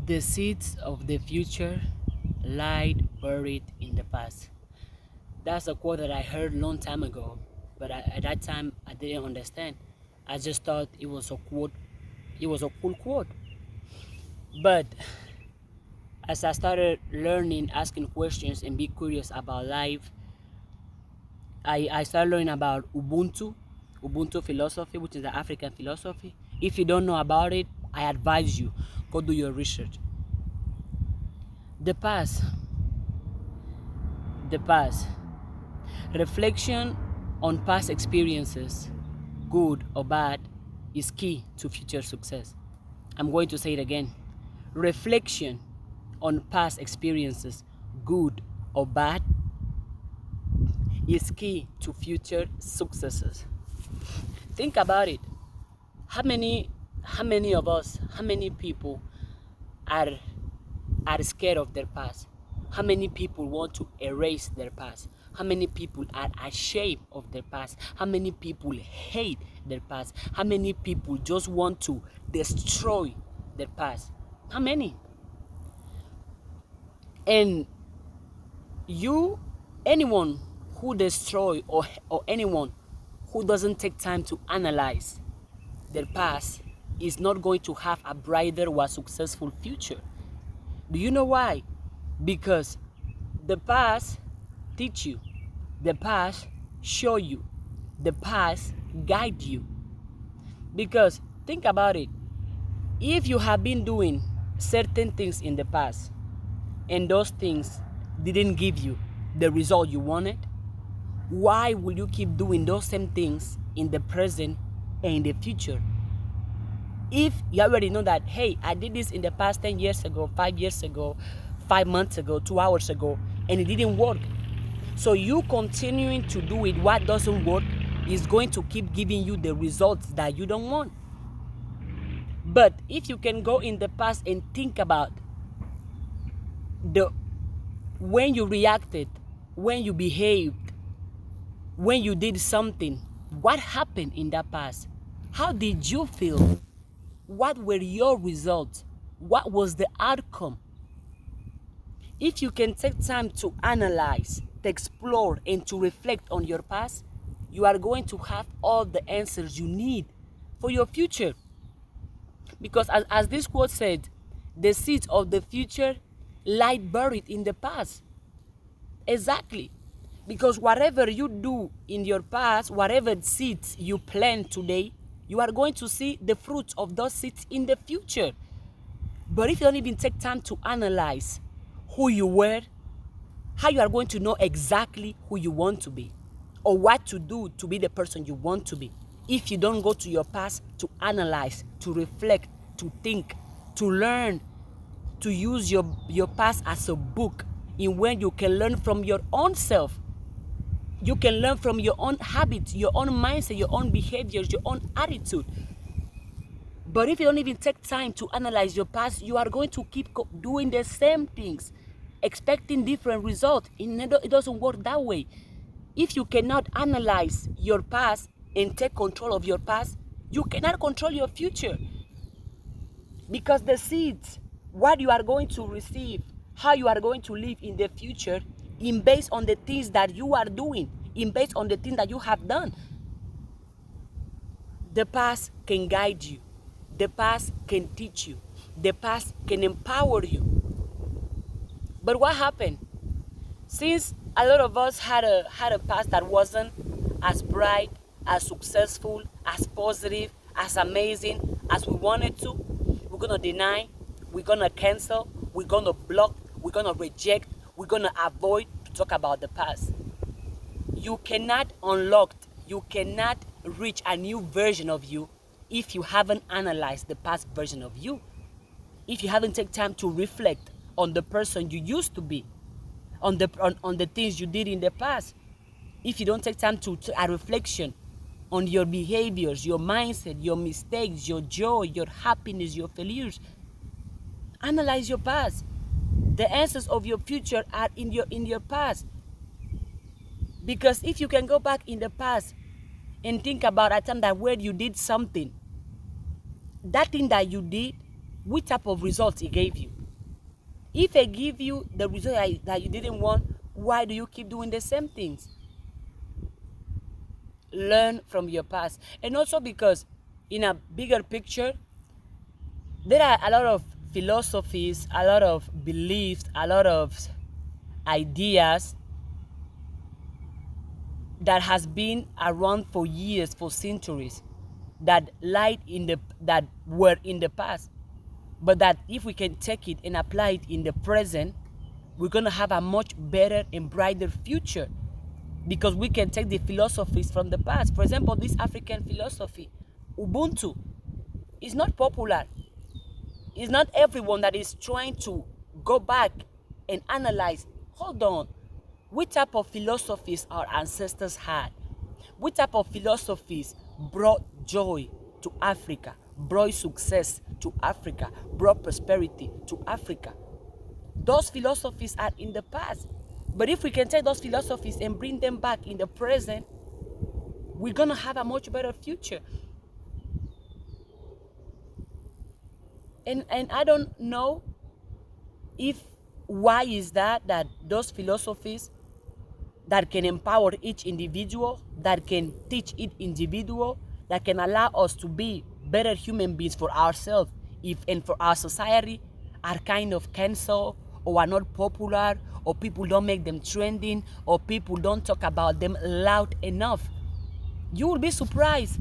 The seeds of the future lie buried in the past. That's a quote that I heard a long time ago, but at that time I didn't understand. I just thought it was a quote. It was a cool quote. But as I started learning, asking questions, and be curious about life, I started learning about Ubuntu philosophy, which is the African philosophy. If you don't know about it, I advise you go do your research. The past, the past. Reflection on past experiences, good or bad, is key to future success. I'm going to say it again. Reflection on past experiences, good or bad, is key to future successes. Think about it. How many of us, how many people are are scared of their past? How many people want to erase their past? How many people are ashamed of their past? How many people hate their past? How many people just want to destroy their past? How many? And you, anyone who destroy or anyone who doesn't take time to analyze their past is not going to have a brighter or successful future. Do you know why? Because the past teach you, the past show you, the past guide you. Because think about it. If you have been doing certain things in the past and those things didn't give you the result you wanted, why will you keep doing those same things in the present and in the future? If you already know that, hey, I did this in the past 10 years ago, 5 years ago, 5 months ago, 2 hours ago, and it didn't work. So you continuing to do it, what doesn't work, is going to keep giving you the results that you don't want. But if you can go in the past and think about the when you reacted, when you behaved, when you did something, what happened in that past? How did you feel? What were your results? What was the outcome? If you can take time to analyze, to explore, and to reflect on your past, you are going to have all the answers you need for your future. Because as this quote said, the seeds of the future lie buried in the past. Exactly. Because whatever you do in your past, whatever seeds you plant today, you are going to see the fruits of those seeds in the future. But if you don't even take time to analyze who you were, how you are going to know exactly who you want to be or what to do to be the person you want to be, if you don't go to your past to analyze, to reflect, to think, to learn, to use your past as a book in where you can learn from your own self. You can learn from your own habits, your own mindset, your own behaviors, your own attitude. But if you don't even take time to analyze your past, you are going to keep doing the same things, expecting different results. It doesn't work that way. If you cannot analyze your past and take control of your past, you cannot control your future. Because the seeds, what you are going to receive, how you are going to live in the future, in based on the things that you are doing, in based on the things that you have done. The past can guide you. The past can teach you. The past can empower you. But what happened? Since a lot of us had a past that wasn't as bright, as successful, as positive, as amazing as we wanted to, we're gonna deny, we're gonna cancel, we're gonna block, we're gonna reject, we're gonna avoid to talk about the past. You cannot unlock, you cannot reach a new version of you if you haven't analyzed the past version of you. If you haven't taken time to reflect on the person you used to be, on the things you did in the past. If you don't take time to a reflection on your behaviors, your mindset, your mistakes, your joy, your happiness, your failures, analyze your past. The answers of your future are in your past. Because if you can go back in the past and think about a time that where you did something, that thing that you did, which type of results it gave you? If I give you the result that you didn't want, why do you keep doing the same things? Learn from your past. And also because in a bigger picture, there are a lot of philosophies, a lot of beliefs, a lot of ideas that has been around for years, for centuries, that were in the past, but that if we can take it and apply it in the present, we're gonna have a much better and brighter future, because we can take the philosophies from the past. For example, this African philosophy, Ubuntu, is not popular. It's not everyone that is trying to go back and analyze, hold on, what type of philosophies our ancestors had? What type of philosophies brought joy to Africa, brought success to Africa, brought prosperity to Africa? Those philosophies are in the past. But if we can take those philosophies and bring them back in the present, we're going to have a much better future. And I don't know if why is that those philosophies that can empower each individual, that can teach each individual, that can allow us to be better human beings for ourselves and for our society, are kind of canceled or are not popular, or people don't make them trending, or people don't talk about them loud enough. You will be surprised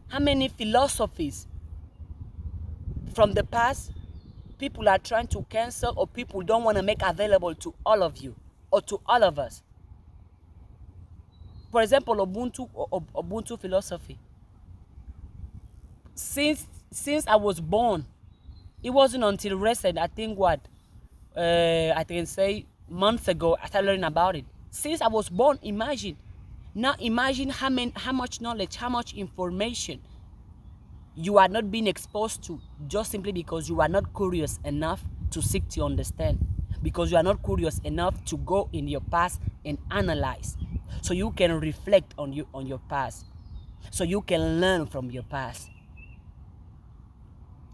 how many philosophies from the past people are trying to cancel, or people don't want to make available to all of you or to all of us. For example, Ubuntu philosophy. Since I was born, it wasn't until recent, I think I can say months ago, I started learning about it. Since I was born, imagine. Now imagine how much knowledge, how much information you are not being exposed to, just simply because you are not curious enough to seek to understand, because you are not curious enough to go in your past and analyze, so you can reflect on your past, so you can learn from your past.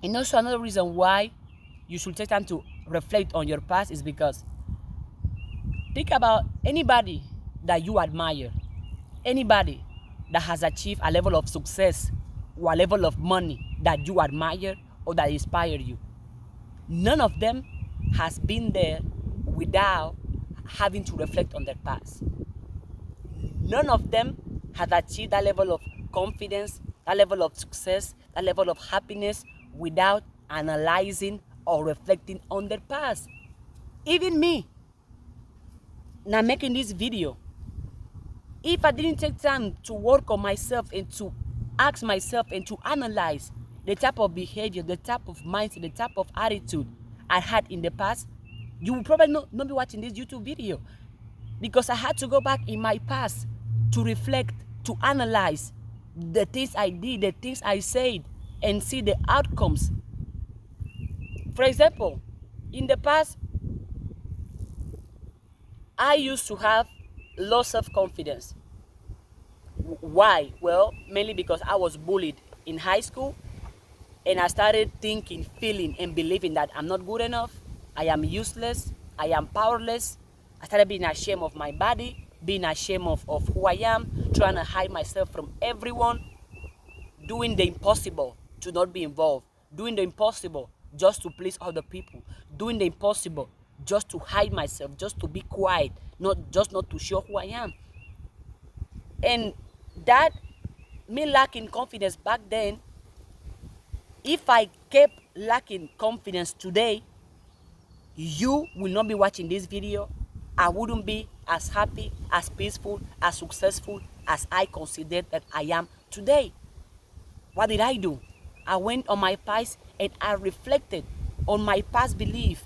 And also another reason why you should take time to reflect on your past is because think about anybody that you admire, anybody that has achieved a level of success or a level of money that you admire or that inspire you. None of them has been there without having to reflect on their past. None of them has achieved that level of confidence, that level of success, that level of happiness without analyzing or reflecting on their past. Even me, now making this video, if I didn't take time to work on myself and to ask myself and to analyze the type of behavior, the type of mindset, the type of attitude I had in the past, you will probably not be watching this YouTube video, because I had to go back in my past to reflect, to analyze the things I did, the things I said, and see the outcomes. For example, in the past, I used to have low self-confidence. Why? Well, mainly because I was bullied in high school, and I started thinking, feeling, and believing that I'm not good enough, I am useless, I am powerless. I started being ashamed of my body, being ashamed of who I am, trying to hide myself from everyone, doing the impossible to not be involved, doing the impossible just to please other people, doing the impossible just to hide myself, just to be quiet, not to show who I am. And that, me lacking confidence back then, if I kept lacking confidence today, you will not be watching this video. I wouldn't be as happy, as peaceful, as successful as I consider that I am today. What did I do? I went on my past and I reflected on my past belief,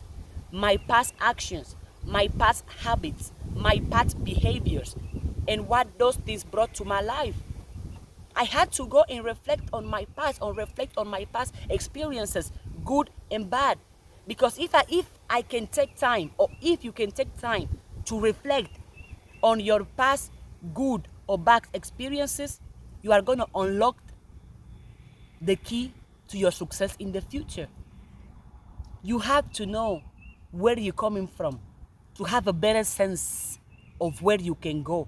my past actions, my past habits, my past behaviors, and what those things brought to my life. I had to go and reflect on my past, experiences, good and bad. Because if I can take time, or if you can take time to reflect on your past good or bad experiences, you are going to unlock the key to your success in the future. You have to know where you're coming from, to have a better sense of where you can go.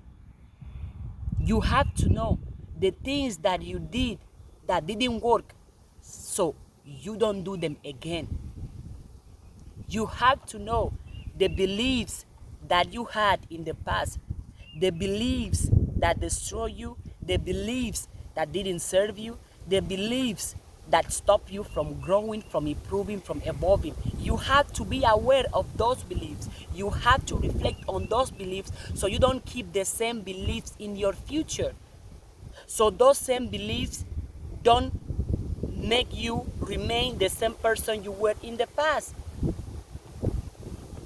You have to know the things that you did that didn't work, so you don't do them again. You have to know the beliefs that you had in the past, the beliefs that destroy you, the beliefs that didn't serve you, the beliefs that stop you from growing, from improving, from evolving. You have to be aware of those beliefs. You have to reflect on those beliefs so you don't keep the same beliefs in your future. So those same beliefs don't make you remain the same person you were in the past.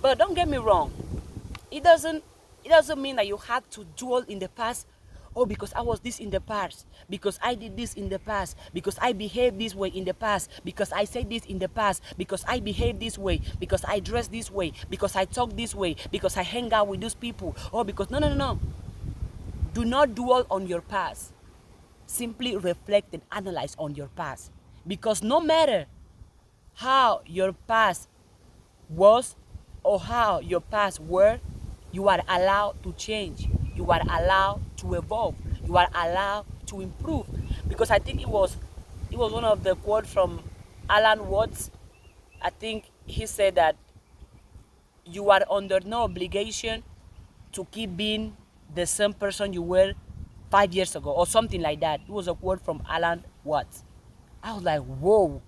But don't get me wrong, it doesn't mean that you have to dwell in the past. Oh, because I was this in the past, because I did this in the past, because I behaved this way in the past, because I said this in the past, because I behaved this way, because I dress this way, because I talk this way, because I hang out with those people. Oh, because no. Do not dwell on your past. Simply reflect and analyze on your past. Because no matter how your past was or how your past were, you are allowed to change. You are allowed to evolve. You are allowed to improve. Because I think it was one of the quotes from Alan Watts. I think he said that you are under no obligation to keep being the same person you were 5 years ago or something like that. It was a quote from Alan Watts. I was like, whoa.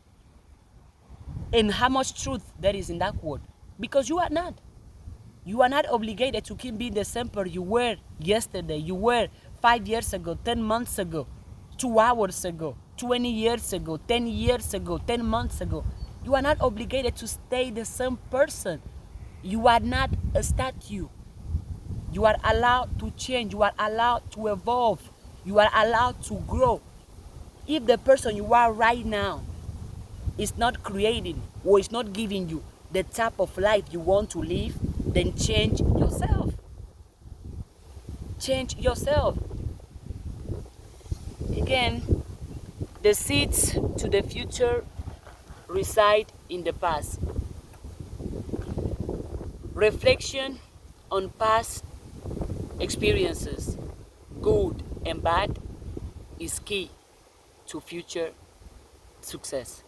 And how much truth there is in that quote. Because you are not. You are not obligated to keep being the same person you were yesterday, you were 5 years ago, 10 months ago, 2 hours ago, 20 years ago, 10 years ago, 10 months ago. You are not obligated to stay the same person. You are not a statue. You are allowed to change. You are allowed to evolve. You are allowed to grow. If the person you are right now is not creating or is not giving you the type of life you want to live, then change yourself. Change yourself. Again, the seeds to the future reside in the past. Reflection on past experiences, good and bad, is key to future success.